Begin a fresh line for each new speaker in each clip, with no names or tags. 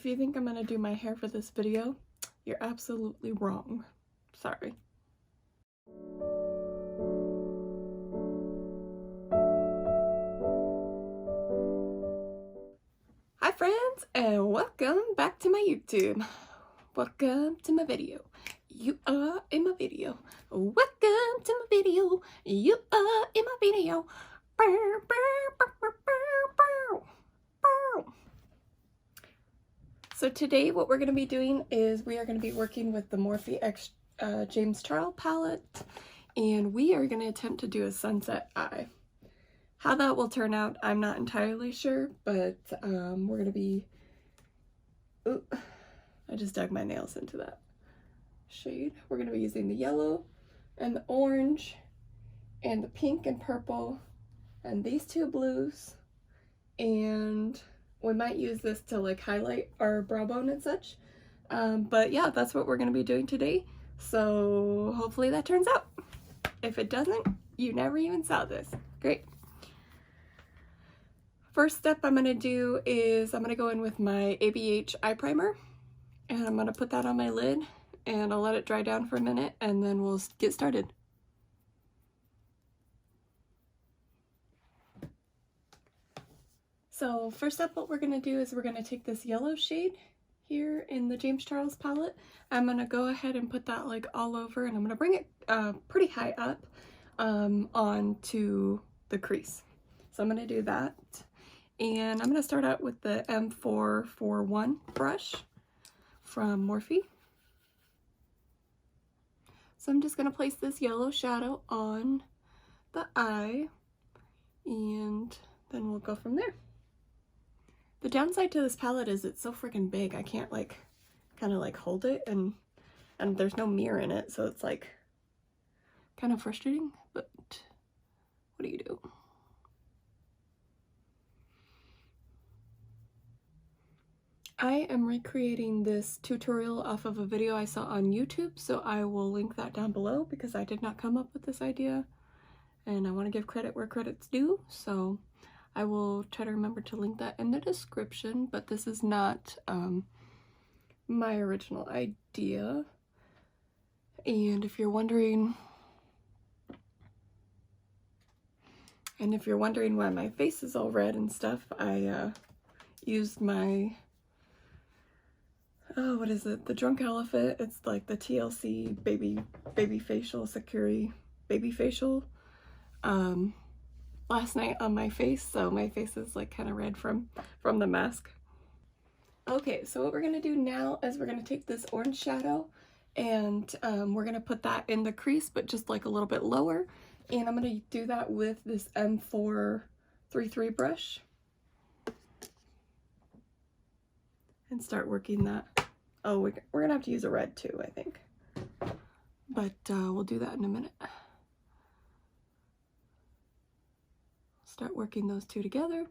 if you think I'm gonna do my hair for this video, you're absolutely wrong. Sorry. Hi friends, and welcome back to my YouTube. Welcome to my video. You are in my video. Welcome to my video. You are in my video. So today what we're going to be doing is we are going to be working with the Morphe X James Charles palette, and we are going to attempt to do a sunset eye. How that will turn out, I'm not entirely sure, but we're going to be... Ooh, I just dug my nails into that shade. We're going to be using the yellow and the orange and the pink and purple and these two blues, and we might use this to like highlight our brow bone and such. But yeah, that's what we're going to be doing today, so hopefully that turns out. If it doesn't, you never even saw this. Great. First step I'm going to do is I'm going to go in with my ABH eye primer, and I'm going to put that on my lid and I'll let it dry down for a minute and then we'll get started. So first up, what we're going to do is we're going to take this yellow shade here in the James Charles palette. I'm going to go ahead and put that like all over, and I'm going to bring it pretty high up onto the crease. So I'm going to do that. And I'm going to start out with the M441 brush from Morphe. So I'm just going to place this yellow shadow on the eye, and then we'll go from there. The downside to this palette is it's so freaking big. I can't like kind of like hold it, and there's no mirror in it, so it's like kind of frustrating, but what do you do? I am recreating this tutorial off of a video I saw on YouTube, so I will link that down below because I did not come up with this idea and I want to give credit where credit's due, so I will try to remember to link that in the description. But this is not my original idea, and if you're wondering why my face is all red and stuff, I used my what is it? The Drunk Elephant. It's like the TLC baby facial, Security baby facial last night on my face, so my face is like kind of red from the mask. Okay, so what we're gonna do now is we're gonna take this orange shadow and we're gonna put that in the crease, but just like a little bit lower, and I'm gonna do that with this M433 brush and start working that. Oh, we're gonna have to use a red too, I think, but we'll do that in a minute. Start working those two together.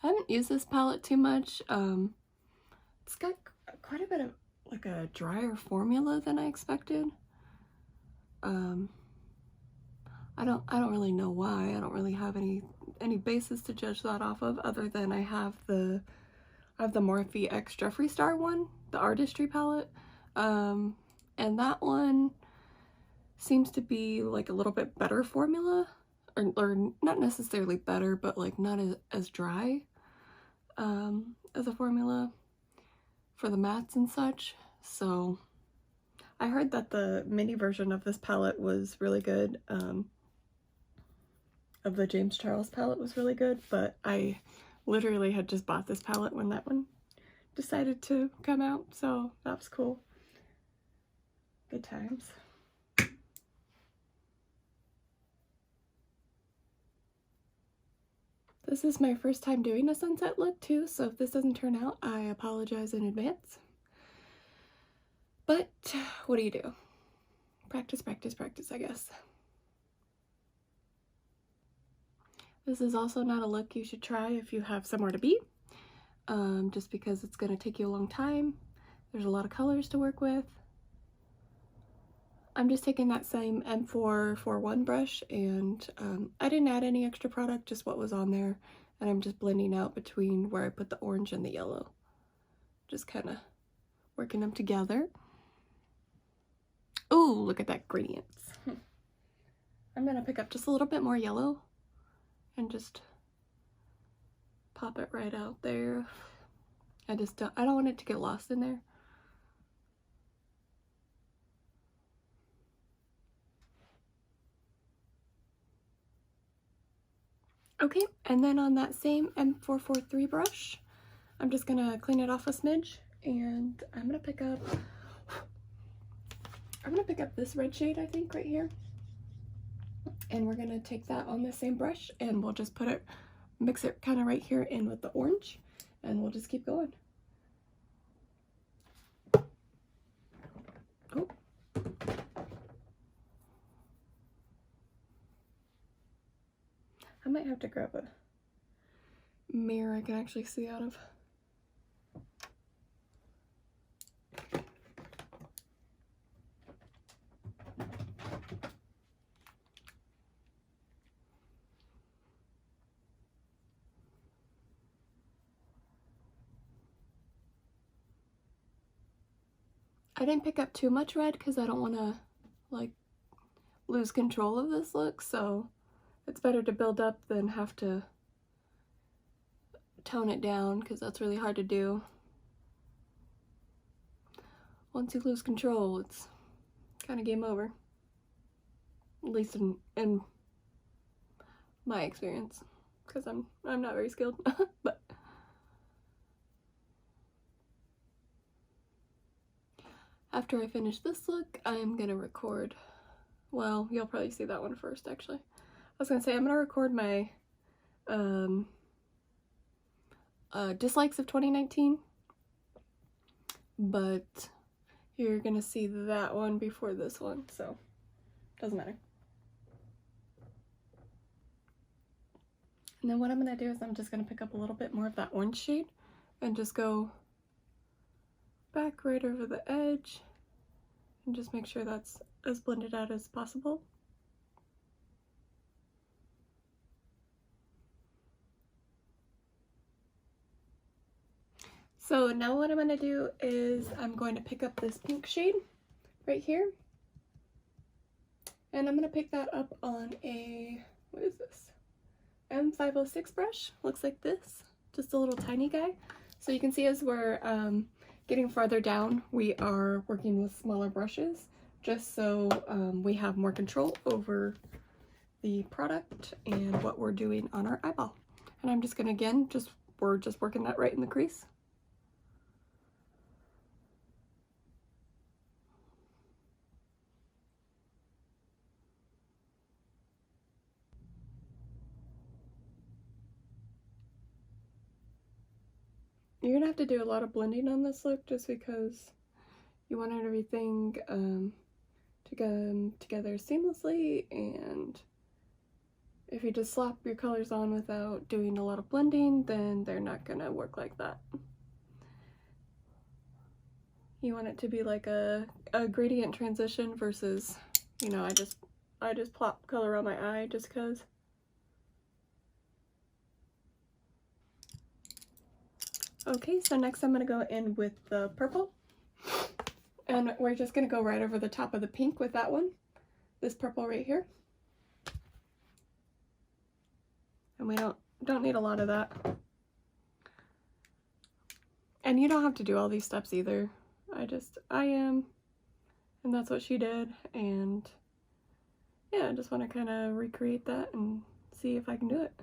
I haven't used this palette too much. It's got quite a bit of like a drier formula than I expected. I don't really know why. I don't really have any basis to judge that off of, other than I have the Morphe X Jeffree Star one, the Artistry palette, and that one seems to be like a little bit better formula, or not necessarily better, but like not as dry as a formula for the mattes and such. So I heard that the mini version of this palette was really good, of the James Charles palette was really good, but I literally had just bought this palette when that one decided to come out, so that was cool. Good times. This is my first time doing a sunset look too, so if this doesn't turn out, I apologize in advance. But what do you do? Practice, practice, practice, I guess. This is also not a look you should try if you have somewhere to be, just because it's going to take you a long time. There's a lot of colors to work with. I'm just taking that same M441 brush, and I didn't add any extra product, just what was on there, and I'm just blending out between where I put the orange and the yellow. Just kind of working them together. Oh, look at that gradients. I'm gonna pick up just a little bit more yellow and just pop it right out there. I don't want it to get lost in there. Okay, and then on that same M443 brush, I'm just gonna clean it off a smidge, and I'm gonna pick up this red shade, I think, right here. And we're gonna take that on the same brush, and we'll just mix it kind of right here in with the orange, and we'll just keep going. Oh. I might have to grab a mirror I can actually see out of. I didn't pick up too much red because I don't want to like lose control of this look, so it's better to build up than have to tone it down, because that's really hard to do. Once you lose control, it's kind of game over. At least in my experience, because I'm not very skilled. But after I finish this look, I'm gonna record. Well, you'll probably see that one first, actually. I was gonna say I'm gonna record my dislikes of 2019, but you're gonna see that one before this one, so doesn't matter. And then what I'm gonna do is I'm just gonna pick up a little bit more of that orange shade and just go back right over the edge and just make sure that's as blended out as possible. So now what I'm going to do is I'm going to pick up this pink shade right here, and I'm going to pick that up on a, what is this, M506 brush. Looks like this, just a little tiny guy. So you can see as we're getting farther down, we are working with smaller brushes, just so we have more control over the product and what we're doing on our eyeball. And I'm just going to, again, we're just working that right in the crease. You're gonna have to do a lot of blending on this look just because you want everything to come together seamlessly, and if you just slap your colors on without doing a lot of blending, then they're not gonna work like that. You want it to be like a gradient transition versus, you know, I just plop color on my eye just because. Okay, so next I'm going to go in with the purple, and we're just going to go right over the top of the pink with that one, this purple right here. And we don't need a lot of that. And you don't have to do all these steps either. I am, and that's what she did, and yeah, I just want to kind of recreate that and see if I can do it.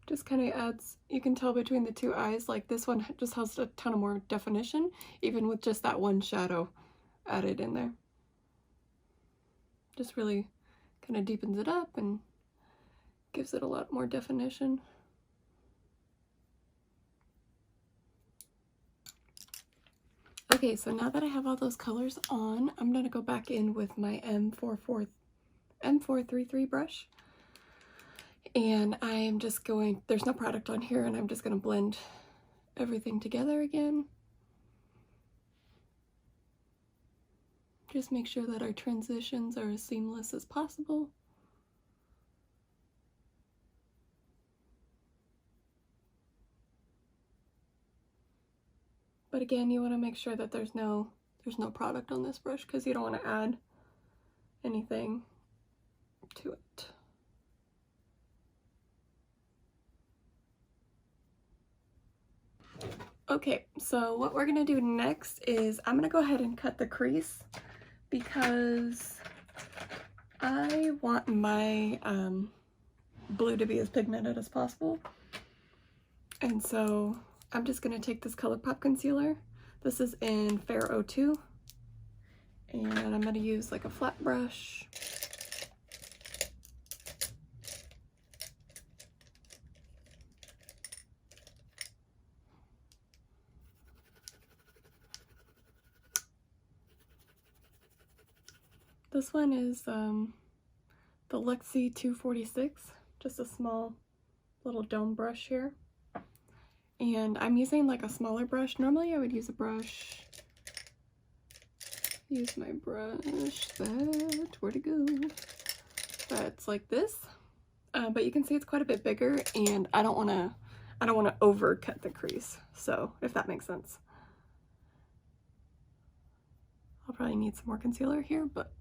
Just kind of adds, you can tell between the two eyes, like this one just has a ton of more definition, even with just that one shadow added in there. Just really kind of deepens it up and gives it a lot more definition. Okay, so now that I have all those colors on, I'm going to go back in with my M433 brush. And I am just going, there's no product on here, and I'm just going to blend everything together again. Just make sure that our transitions are as seamless as possible. But again, you want to make sure that there's no product on this brush because you don't want to add anything to it. Okay, so what we're gonna do next is I'm gonna go ahead and cut the crease because I want my blue to be as pigmented as possible. And so I'm just gonna take this Colourpop concealer. This is in Fair 02. And I'm gonna use like a flat brush. This one is the Luxie 246, just a small little dome brush here. And I'm using like a smaller brush. Normally I would use a brush. Use my brush where'd it go? That's like this. But you can see it's quite a bit bigger and I don't wanna overcut the crease. So if that makes sense. I'll probably need some more concealer here, but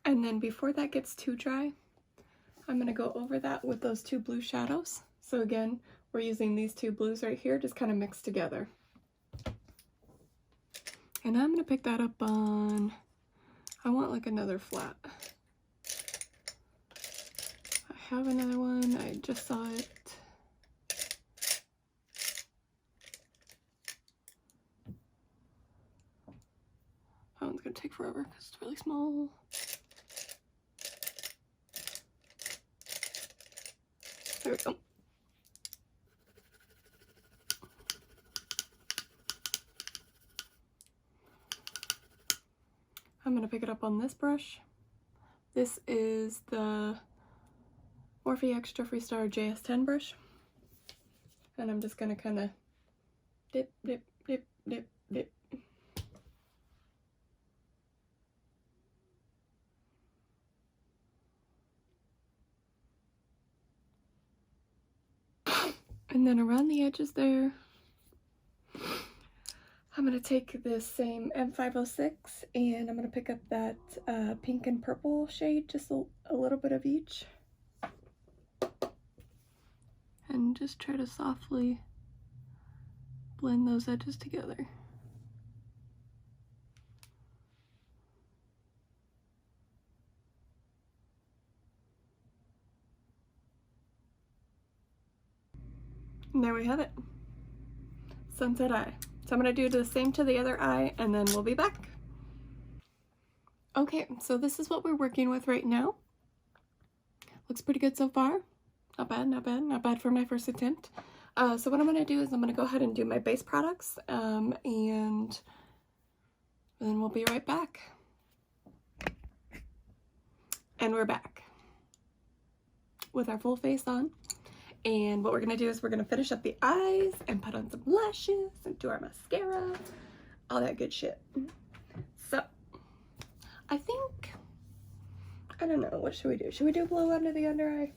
and then before that gets too dry, I'm going to go over that with those two blue shadows. So again, we're using these two blues right here, just kind of mixed together. And I'm going to pick that up on, I want like another flat. I have another one, I just saw it. That one's going to take forever because it's really small. There we go. I'm going to pick it up on this brush. This is the Morphe X Jeffree Star JS10 brush. And I'm just going to kind of dip, dip, dip, dip, dip. And then around the edges there, I'm going to take this same M506 and I'm going to pick up that pink and purple shade, just a little bit of each. And just try to softly blend those edges together. And there we have it. Sunset eye. So I'm going to do the same to the other eye and then we'll be back. Okay, so this is what we're working with right now. Looks pretty good so far. Not bad, not bad, not bad for my first attempt. So what I'm going to do is I'm going to go ahead and do my base products and then we'll be right back. And we're back with our full face on. And what we're going to do is we're going to finish up the eyes and put on some lashes and do our mascara, all that good shit. So, I think, I don't know, what should we do? Should we do blow under the under eye?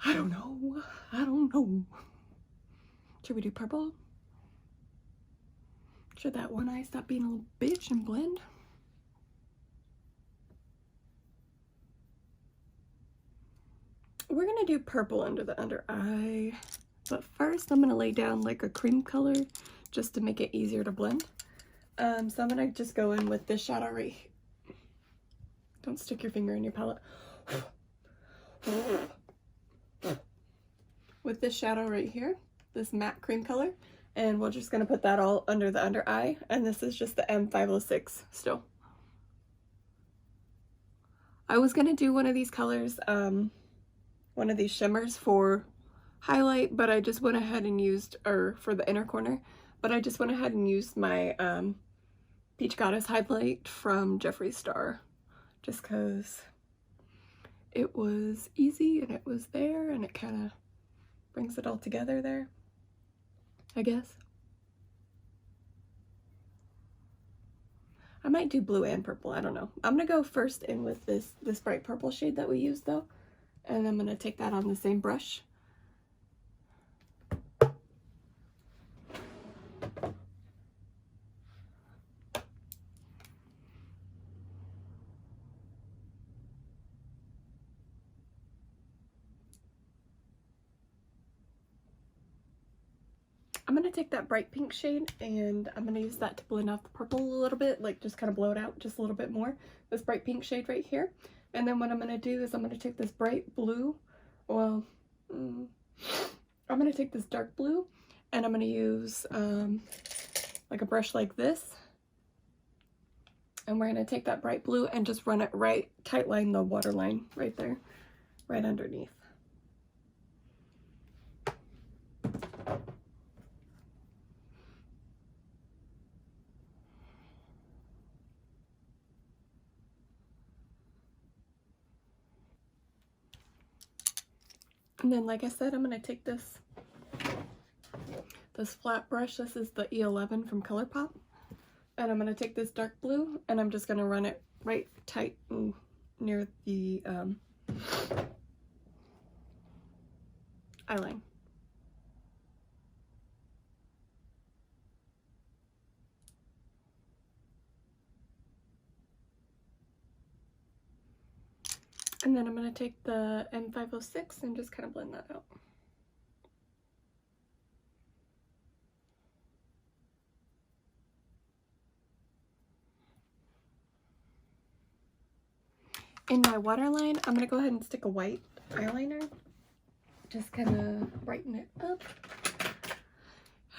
I don't know. I don't know. Should we do purple? Should that one eye stop being a little bitch and blend? We're gonna do purple under the under eye, but first I'm gonna lay down like a cream color just to make it easier to blend. So I'm gonna just go in with this shadow right here. Don't stick your finger in your palette. With this shadow right here, this matte cream color, and we're just gonna put that all under the under eye, and this is just the M506 still. I was gonna do one of these colors, one of these shimmers for highlight, but I just went ahead and used, or for the inner corner, but I just went ahead and used my Peach Goddess highlight from Jeffree Star, just because it was easy and it was there and it kind of brings it all together there, I guess. I might do blue and purple, I don't know. I'm gonna go first in with this bright purple shade that we used though, and I'm gonna take that on the same brush. I'm going to take that bright pink shade and I'm going to use that to blend out the purple a little bit, like just kind of blow it out just a little bit more. This bright pink shade right here. And then what I'm going to do is I'm going to take this bright blue, well, I'm going to take this dark blue and I'm going to use like a brush like this. And we're going to take that bright blue and just run it right, tight line the waterline right there, right underneath. And then, like I said, I'm going to take this flat brush. This is the E11 from Colourpop. And I'm going to take this dark blue and I'm just going to run it right tight and near the eyeline. And then I'm going to take the M506 and just kind of blend that out. In my waterline, I'm going to go ahead and stick a white eyeliner. Just kind of brighten it up.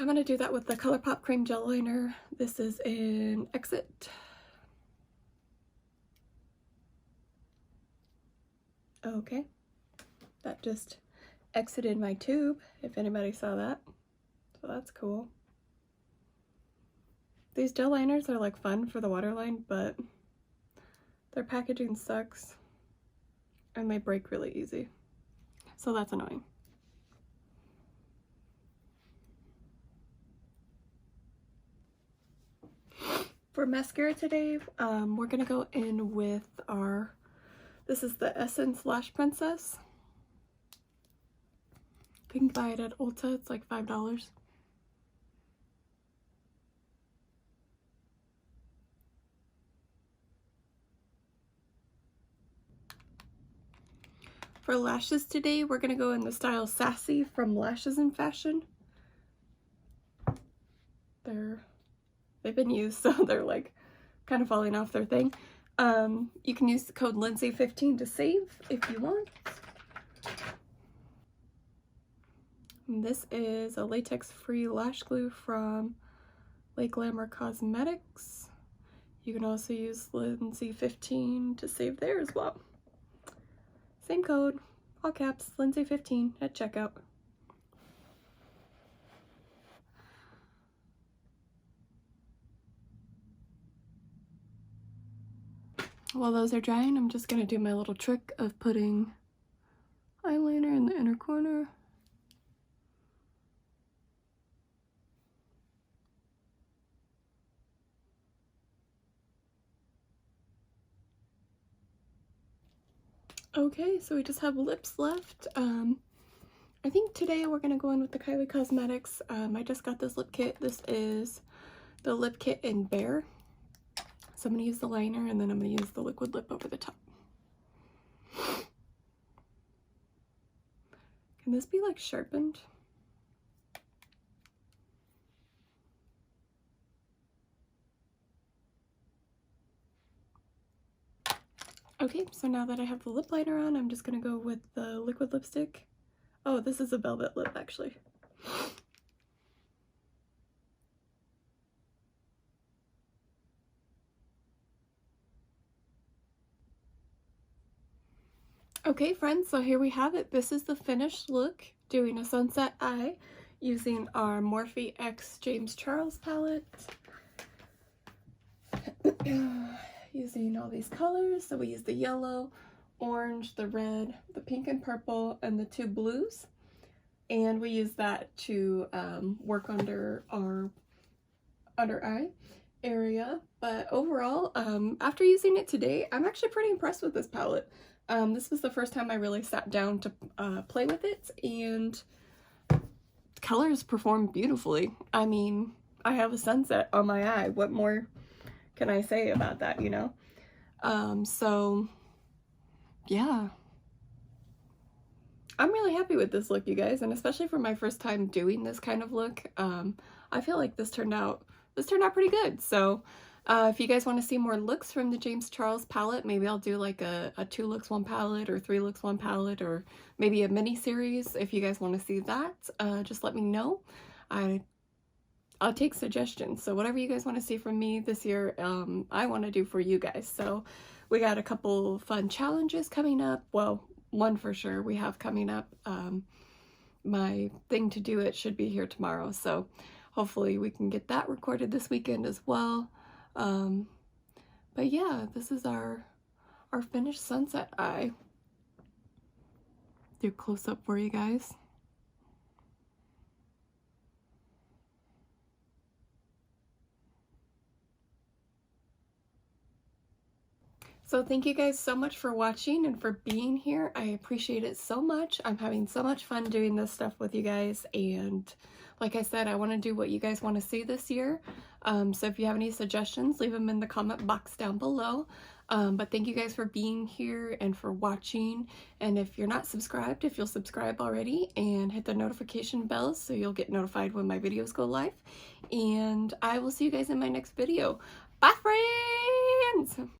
I'm going to do that with the Colourpop Cream Gel Liner. This is in Exit. Okay, that just exited my tube, if anybody saw that. So that's cool. These gel liners are like fun for the waterline, but their packaging sucks and they break really easy. So that's annoying. For mascara today, we're gonna go in with our, this is the Essence Lash Princess. You can buy it at Ulta, it's like $5. For lashes today, we're gonna go in the style Sassy from Lashesndfashion. They've been used, so they're like kind of falling off their thing. You can use the code Lindsay15 to save if you want. And this is a latex-free lash glue from Lake Glamour Cosmetics. You can also use Lindsay15 to save there as well. Same code, all caps, Lindsay15 at checkout. While those are drying, I'm just gonna do my little trick of putting eyeliner in the inner corner. Okay, so we just have lips left. I think today we're gonna go in with the Kylie Cosmetics. I just got this lip kit. This is the lip kit in Bare. So I'm gonna use the liner and then I'm gonna use the liquid lip over the top. Can this be like sharpened? Okay, so now that I have the lip liner on, I'm just gonna go with the liquid lipstick. Oh, this is a velvet lip, actually. Okay, friends, so here we have it. This is the finished look, doing a sunset eye using our Morphe X James Charles palette. Using all these colors, so we use the yellow, orange, the red, the pink and purple, and the 2 blues. And we use that to work under our under eye area. But overall, after using it today, I'm actually pretty impressed with this palette. This was the first time I really sat down to play with it, and colors perform beautifully. I mean, I have a sunset on my eye. What more can I say about that, you know? So yeah, I'm really happy with this look, you guys, and especially for my first time doing this kind of look. I feel like this turned out pretty good. So if you guys want to see more looks from the James Charles palette, maybe I'll do like a 2 looks 1 palette, or 3 looks 1 palette, or maybe a mini series. If you guys want to see that, just let me know. I'll take suggestions. So whatever you guys want to see from me this year, I want to do for you guys. So we got a couple fun challenges coming up. Well, one for sure we have coming up. My thing to do it should be here tomorrow. So hopefully we can get that recorded this weekend as well. But yeah, this is our finished sunset eye. Do a close up for you guys. So thank you guys so much for watching and for being here. I appreciate it so much. I'm having so much fun doing this stuff with you guys, and like I said, I want to do what you guys want to see this year. So if you have any suggestions, leave them in the comment box down below. But thank you guys for being here and for watching. And if you're not subscribed, if you'll subscribe already and hit the notification bell so you'll get notified when my videos go live. And I will see you guys in my next video. Bye, friends!